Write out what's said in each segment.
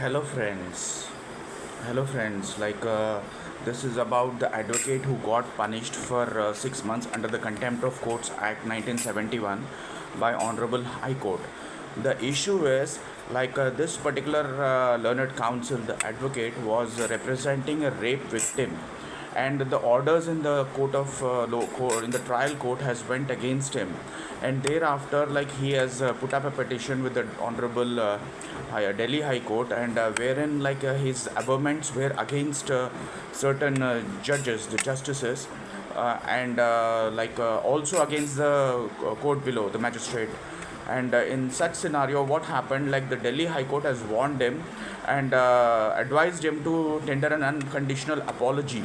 Hello, friends. Hello, friends. This is about the advocate who got punished for 6 months under the Contempt of Courts Act 1971 by Honorable High Court. The issue is this particular learned counsel, the advocate, was representing a rape victim, and the orders in the court of law court, in the trial court, has went against him, and thereafter he has put up a petition with the honorable Delhi High Court, and wherein his averments were against certain judges, the justices, and also against the court below, the magistrate. And in such scenario, what happened, the Delhi High Court has warned him and advised him to tender an unconditional apology.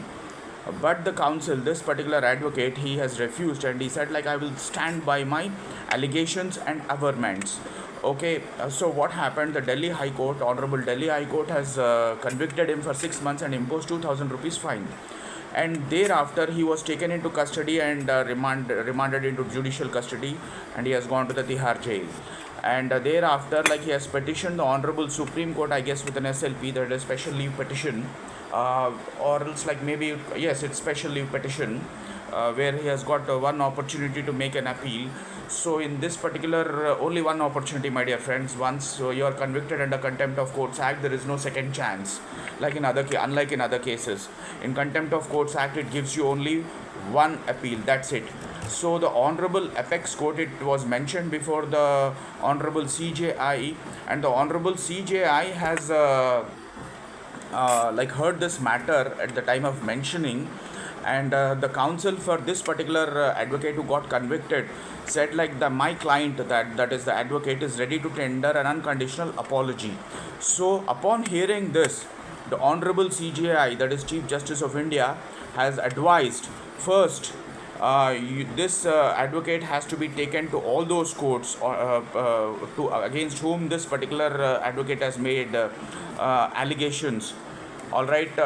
But the counsel, this particular advocate, he has refused, and he said I will stand by my allegations and averments. Okay, so what happened? The Delhi High Court, Honorable Delhi High Court, has convicted him for 6 months and imposed 2,000 rupees fine. And thereafter, he was taken into custody and remanded into judicial custody, and he has gone to the Tihar jail. And thereafter, he has petitioned the Honorable Supreme Court, I guess, with an SLP, that is special leave petition, or else maybe, yes, it's special leave petition, where he has got one opportunity to make an appeal. So in this particular, only one opportunity, my dear friends. Once you are convicted under Contempt of Courts Act, there is no second chance, unlike in other cases. In Contempt of Courts Act, it gives you only one appeal, that's it. So the Honorable Apex Court, it was mentioned before the Honorable CJI, and the Honorable CJI has heard this matter at the time of mentioning, and the counsel for this particular advocate who got convicted said my client, that is the advocate, is ready to tender an unconditional apology. So upon hearing this, the Honorable CJI, that is Chief Justice of India, has advised, first, this advocate has to be taken to all those courts against whom this particular advocate has made allegations, all right,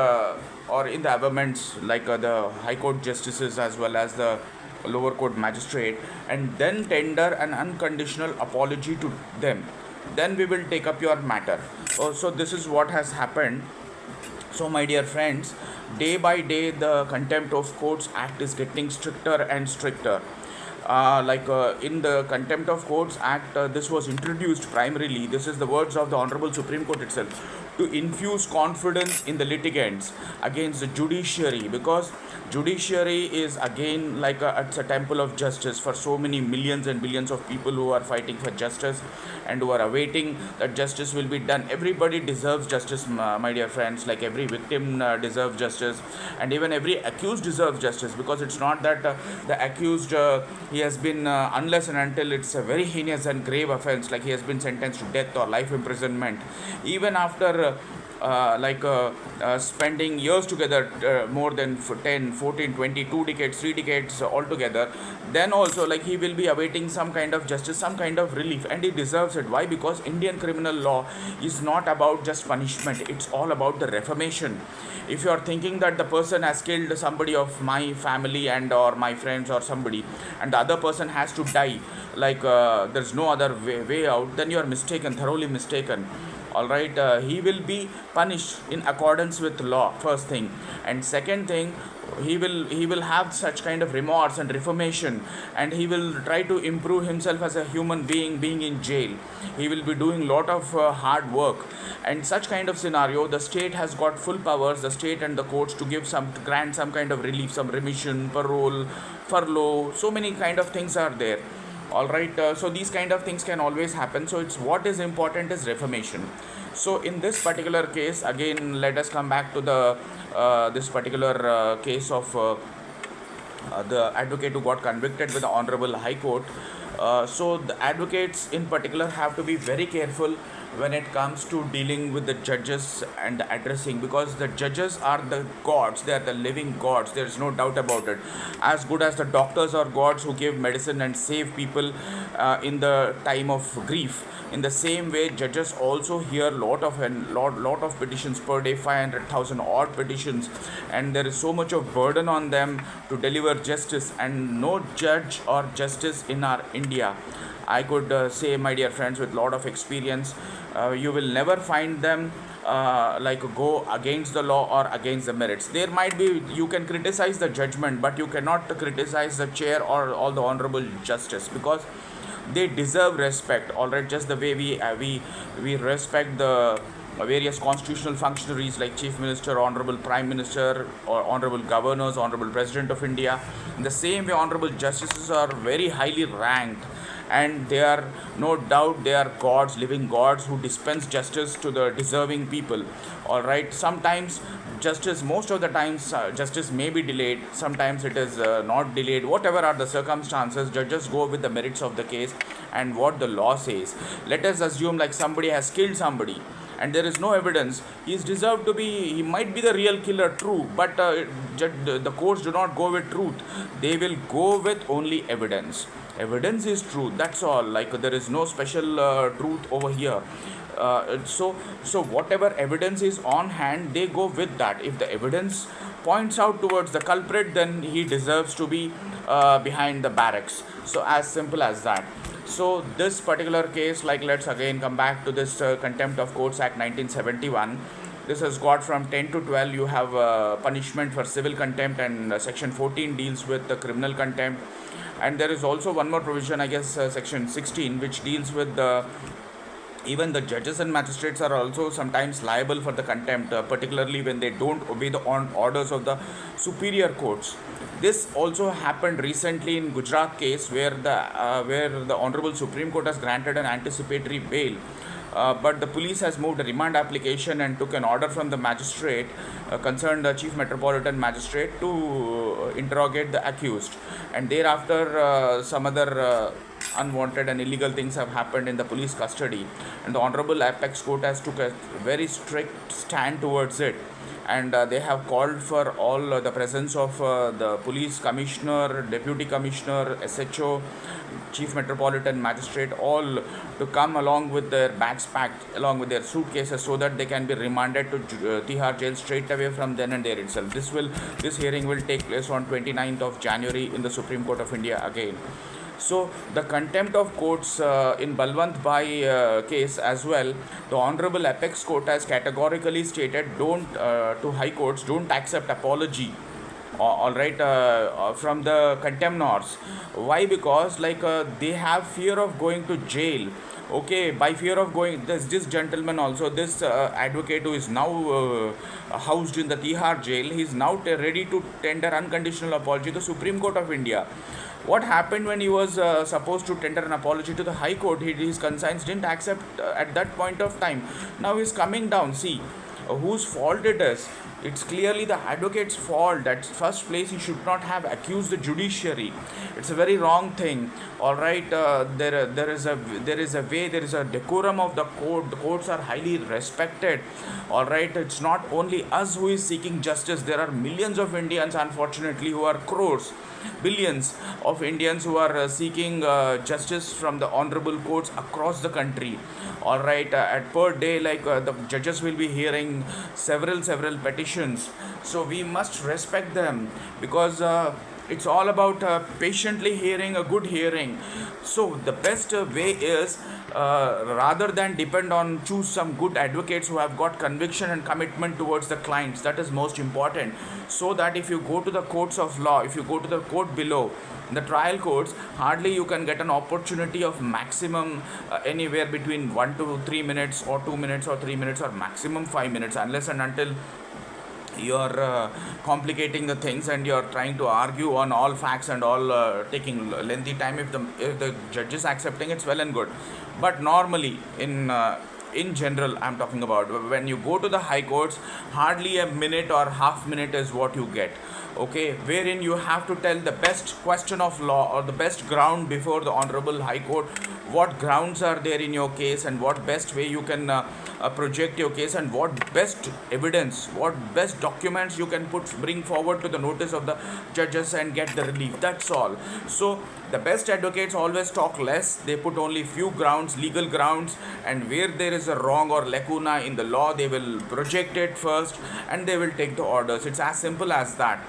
or in the averments, the High Court justices as well as the lower court magistrate, and then tender an unconditional apology to them. Then we will take up your matter. So this is what has happened. So, my dear friends, day by day, the Contempt of Courts Act is getting stricter and stricter. In the Contempt of Courts Act, this was introduced primarily, this is the words of the Honorable Supreme Court itself, to infuse confidence in the litigants against the judiciary, because judiciary is again it's a temple of justice for so many millions and billions of people who are fighting for justice and who are awaiting that justice will be done. Everybody deserves justice, my dear friends. Every victim deserves justice, and even every accused deserves justice, because it's not that the accused he has been unless and until it's a very heinous and grave offense, he has been sentenced to death or life imprisonment, even after spending years together, more than 10, 14, 20, 2 decades, 3 decades altogether, then also he will be awaiting some kind of justice, some kind of relief, and he deserves it. Why? Because Indian criminal law is not about just punishment, it's all about the reformation. If you are thinking that the person has killed somebody of my family and or my friends or somebody, and the other person has to die, there's no other way out, then you are mistaken, thoroughly mistaken. All right, he will be punished in accordance with law, first thing. And second thing, he will have such kind of remorse and reformation, and he will try to improve himself as a human being in jail. He will be doing lot of hard work, and such kind of scenario, the state has got full powers, the state and the courts, to grant some kind of relief, some remission, parole, furlough, so many kind of things are there. All right, so these kind of things can always happen. So it's what is important is reformation. So in this particular case, again, let us come back to the this particular case of the advocate who got convicted with the Honorable High Court. So the advocates in particular have to be very careful when it comes to dealing with the judges and addressing, because the judges are the gods, they are the living gods, there is no doubt about it. As good as the doctors are gods who give medicine and save people in the time of grief, in the same way judges also hear lot of petitions per day, 500,000 odd petitions, and there is so much of burden on them to deliver justice, and no judge or justice in our India, I could say, my dear friends, with lot of experience, you will never find them go against the law or against the merits. There might be, you can criticize the judgment, but you cannot criticize the chair or all the honorable justice, because they deserve respect. All right, just the way we respect the various constitutional functionaries like chief minister, honorable prime minister, or honorable governors, honorable president of India. In the same way, honorable justices are very highly ranked, and they are, no doubt, they are gods, living gods, who dispense justice to the deserving people. All right, sometimes justice, most of the times, justice may be delayed, sometimes it is not delayed. Whatever are the circumstances, judges go with the merits of the case and what the law says. Let us assume like somebody has killed somebody and there is no evidence. He is deserved to be, he might be the real killer, true, but the courts do not go with truth. They will go with only evidence. Evidence is truth, that's all. Like, there is no special truth over here. So whatever evidence is on hand, they go with that. If the evidence points out towards the culprit, then he deserves to be behind the barracks. So as simple as that. So this particular case, like, let's again come back to this Contempt of Courts Act 1971. This has got from 10 to 12. You have punishment for civil contempt, and section 14 deals with the criminal contempt. And there is also one more provision, I guess, section 16, which deals with the, even the judges and magistrates are also sometimes liable for the contempt, particularly when they don't obey the orders of the superior courts. This also happened recently in Gujarat case, where the Honorable Supreme Court has granted an anticipatory bail. But the police has moved a remand application and took an order from the magistrate, concerned the chief metropolitan magistrate, to interrogate the accused. And thereafter, some other unwanted and illegal things have happened in the police custody, and the Honorable Apex Court has took a very strict stand towards it. And they have called for all the presence of the police commissioner, deputy commissioner, SHO, chief metropolitan magistrate, all to come along with their bags packed, along with their suitcases, so that they can be remanded to Tihar jail straight away from then and there itself. This hearing will take place on 29th of January in the Supreme Court of India again. So the contempt of courts in Balwant Bhai case as well, the Honorable Apex Court has categorically stated, to high courts, don't accept apology, all right, from the contemnors. Why? Because they have fear of going to jail. Okay, by fear of going, this gentleman also, this advocate who is now housed in the Tihar jail, he is now ready to tender unconditional apology to the Supreme Court of India. What happened when he was supposed to tender an apology to the High Court? His conscience didn't accept at that point of time. Now he's coming down. See, whose fault it is? It's clearly the advocate's fault. At first place, he should not have accused the judiciary. It's a very wrong thing. All right, there is a way, there is a decorum of the court. The courts are highly respected. All right, it's not only us who is seeking justice. There are millions of Indians, unfortunately, who are crores, billions of Indians who are seeking justice from the honorable courts across the country. All right, at per day, the judges will be hearing several petitions, so we must respect them, because it's all about patiently hearing a good hearing. So the best way is, rather than depend on, choose some good advocates who have got conviction and commitment towards the clients. That is most important, so that if you go to the courts of law, if you go to the court below, the trial courts, hardly you can get an opportunity of maximum anywhere between 1 to 3 minutes, or 2 minutes, or 3 minutes, or maximum 5 minutes, unless and until you're complicating the things and you're trying to argue on all facts and all, taking lengthy time. If the judge is accepting, it's well and good. But normally, in general, I'm talking about, when you go to the high courts, hardly a minute or half minute is what you get. Okay, wherein you have to tell the best question of law, or the best ground before the honorable high court, what grounds are there in your case, and what best way you can project your case, and what best evidence, what best documents you can bring forward to the notice of the judges and get the relief. That's all. So the best advocates always talk less. They put only few grounds, legal grounds, and where there is a wrong or lacuna in the law, they will project it first and they will take the orders. It's as simple as that.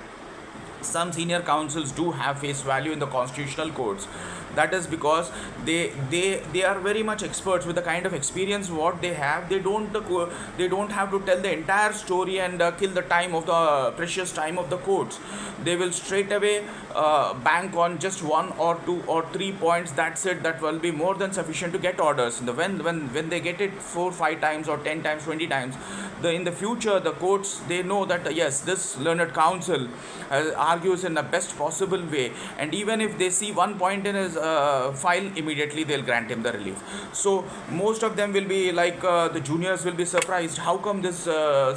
Some senior counsels do have face value in the constitutional courts. That is because they are very much experts with the kind of experience what they have. They don't have to tell the entire story and kill the time of the precious time of the courts. They will straight away bank on just one or two or 3 points. That's it. That will be more than sufficient to get orders. When they get it 4 5 times or 10 times 20 times, in the future the courts, they know that yes, this learned counsel argues in the best possible way, and even if they see one point in his file, immediately they'll grant him the relief. So most of them will be like, the juniors will be surprised, how come this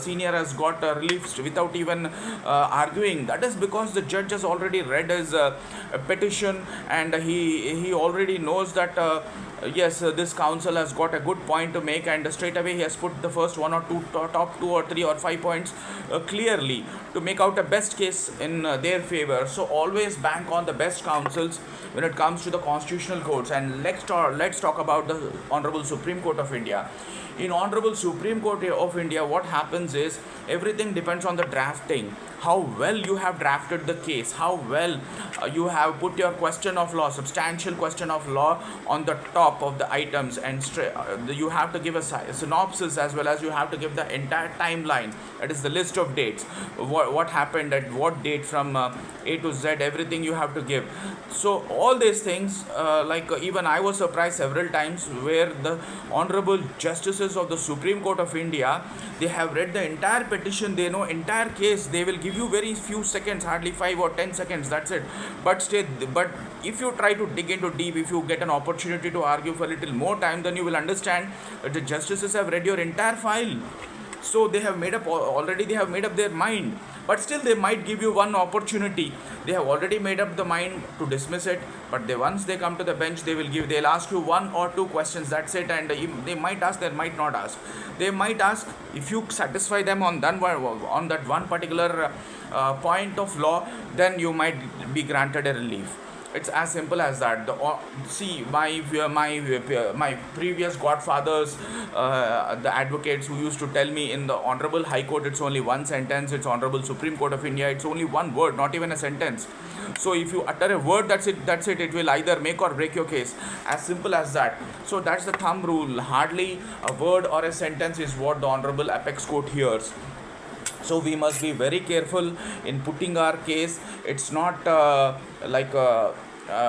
senior has got relief without even arguing. That is because the judge has already read his petition, and he already knows that yes, this counsel has got a good point to make, and straight away he has put the first one or two, top 2 or 3 or 5 points clearly to make out a best case in their favor. So always bank on the best counsels when it comes to the constitutional courts. And let's talk about the Honorable Supreme Court of India. In Honorable Supreme Court of India, what happens is everything depends on the drafting, how well you have drafted the case, how well you have put your question of law, substantial question of law, on the top of the items, and you have to give a synopsis, as well as you have to give the entire timeline, that is the list of dates, what happened at what date from A to Z, everything you have to give. So all these things, even I was surprised several times, where the honorable justices of the Supreme Court of India, they have read the entire petition, they know entire case, they will give you very few seconds, hardly 5 or 10 seconds, that's it. But if you try to dig into deep, if you get an opportunity to argue for a little more time, then you will understand that the justices have read your entire file. So they have made up already, they have made up their mind, but still they might give you one opportunity. They have already made up the mind to dismiss it, but once they come to the bench, they'll ask you one or two questions, that's it. And they might ask, they might not ask. They might ask, if you satisfy them on that one particular point of law, then you might be granted a relief. It's as simple as that. My previous godfathers, the advocates who used to tell me, in the Honorable High Court, it's only one sentence. It's Honorable Supreme Court of India, it's only one word, not even a sentence. So if you utter a word, that's it. It will either make or break your case. As simple as that. So that's the thumb rule. Hardly a word or a sentence is what the Honorable Apex Court hears. So we must be very careful in putting our case. It's not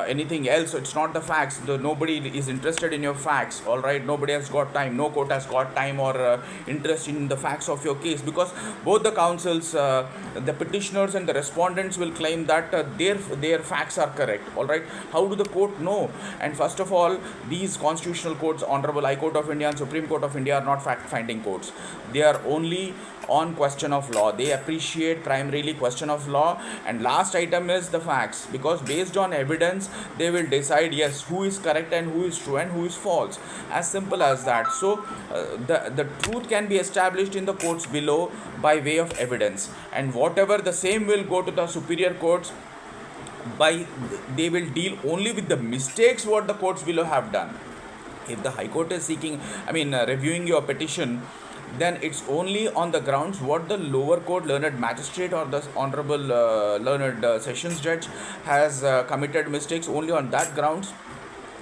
anything else. It's not the facts. Nobody is interested in your facts. All right, nobody has got time. No court has got time or interest in the facts of your case, because both the counsels, the petitioners and the respondents, will claim that their facts are correct. All right, how do the court know? And first of all, these constitutional courts, Honorable High Court of India and Supreme Court of India, are not fact-finding courts. They are only on question of law. They appreciate primarily question of law, and last item is the facts, because based on evidence they will decide, yes, who is correct and who is true and who is false. As simple as that. So the truth can be established in the courts below by way of evidence, and whatever the same will go to the superior courts. They will deal only with the mistakes what the courts below have done. If the High Court is reviewing your petition, then it's only on the grounds what the lower court learned magistrate or the honorable learned sessions judge has committed mistakes. Only on that grounds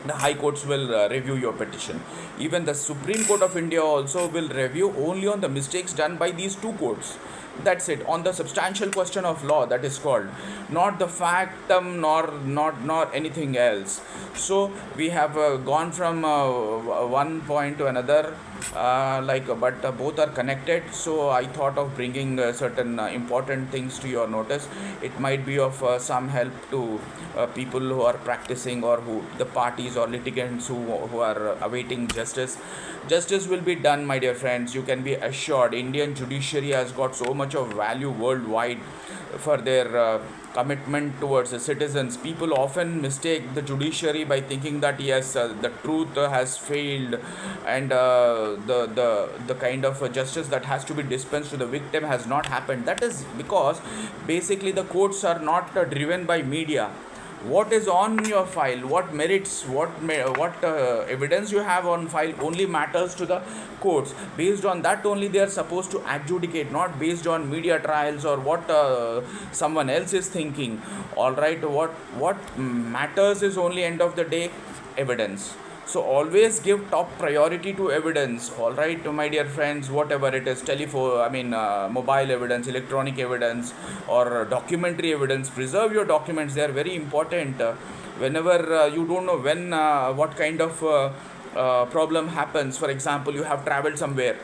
the high courts will review your petition. Even the Supreme Court of India also will review only on the mistakes done by these two courts. That's it. On the substantial question of law, that is called, not the factum nor anything else. So we have gone from one point to another, but both are connected. So I thought of bringing certain important things to your notice. It might be of some help to people who are practicing, or who the parties or litigants who are awaiting justice. Justice will be done, my dear friends. You can be assured. Indian judiciary has got so much of value worldwide for their commitment towards the citizens. People often mistake the judiciary by thinking that yes, the truth has failed, and the kind of justice that has to be dispensed to the victim has not happened. That is because basically the courts are not driven by media. what is on your file, what merits, what evidence you have on file only matters to the courts. Based on that only they are supposed to adjudicate, not based on media trials or what someone else is thinking. All right, what matters is only end of the day evidence. So always give top priority to evidence. All right, my dear friends, whatever it is, telephone, mobile evidence, electronic evidence, or documentary evidence. Preserve your documents. They are very important. Whenever you don't know when what kind of problem happens. For example, you have traveled somewhere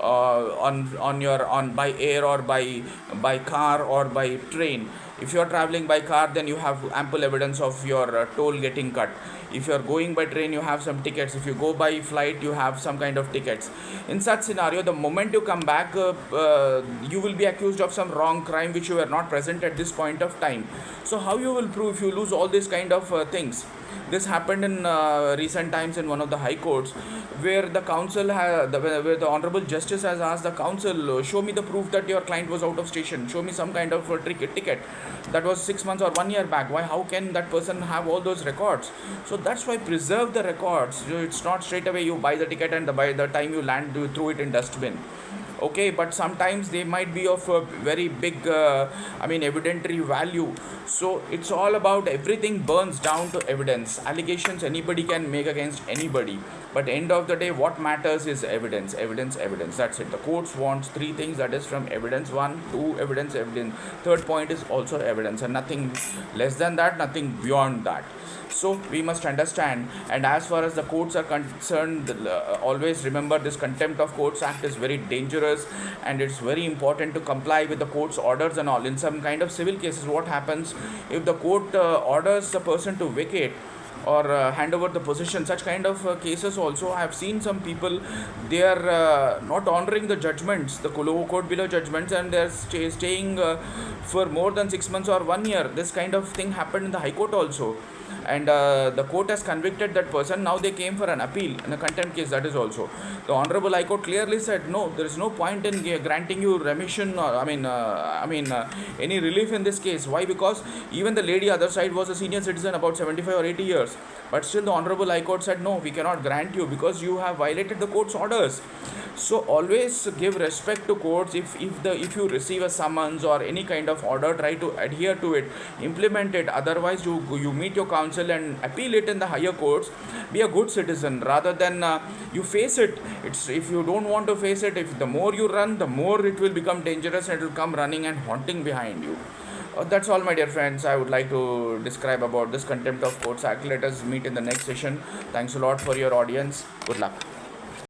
on by air or by car or by train. If you are traveling by car, then you have ample evidence of your toll getting cut. If you are going by train, you have some tickets. If you go by flight, you have some kind of tickets. In such scenario, the moment you come back, you will be accused of some wrong crime which you were not present at this point of time. So how you will prove if you lose all these kind of things? This happened in recent times in one of the high courts, where the council where the honorable justice has asked the council, show me the proof that your client was out of station, show me some kind of ticket that was 6 months or 1 year back. Why, how can that person have all those records? So that's why preserve the records. It's not straight away you buy the ticket and by the time you land you throw it in dustbin. Okay, but sometimes they might be of a very big evidentiary value. So it's all about, everything burns down to evidence. Allegations anybody can make against anybody, but end of the day what matters is evidence, evidence, evidence. That's it. The courts wants three things, that is from evidence, one, two, evidence, evidence. Third point is also evidence, and nothing less than that, nothing beyond that. So we must understand, and as far as the courts are concerned, always remember this Contempt of Courts Act is very dangerous, and it's very important to comply with the court's orders and all. In some kind of civil cases, what happens if the court orders the person to vacate or hand over the position? Such kind of cases also I have seen some people, they are not honoring the judgments, the court below judgments, and they are staying for more than 6 months or 1 year. This kind of thing happened in the high court also, and the court has convicted that person. Now they came for an appeal in a contempt case. That is also, the honorable high court clearly said, no, there is no point in granting you remission or any relief in this case. Why? Because even the lady other side was a senior citizen, about 75 or 80 years, but still the honorable high court said, no, we cannot grant you because you have violated the court's orders. So always give respect to courts. If you receive a summons or any kind of order, try to adhere to it, implement it. Otherwise you meet your counsel and appeal it in the higher courts. Be a good citizen rather than you face it. It's, if you don't want to face it, if the more you run, the more it will become dangerous, and it will come running and haunting behind you. That's all, my dear friends, I would like to describe about this Contempt of Courts Act. Let us meet in the next session. Thanks a lot for your audience. Good luck.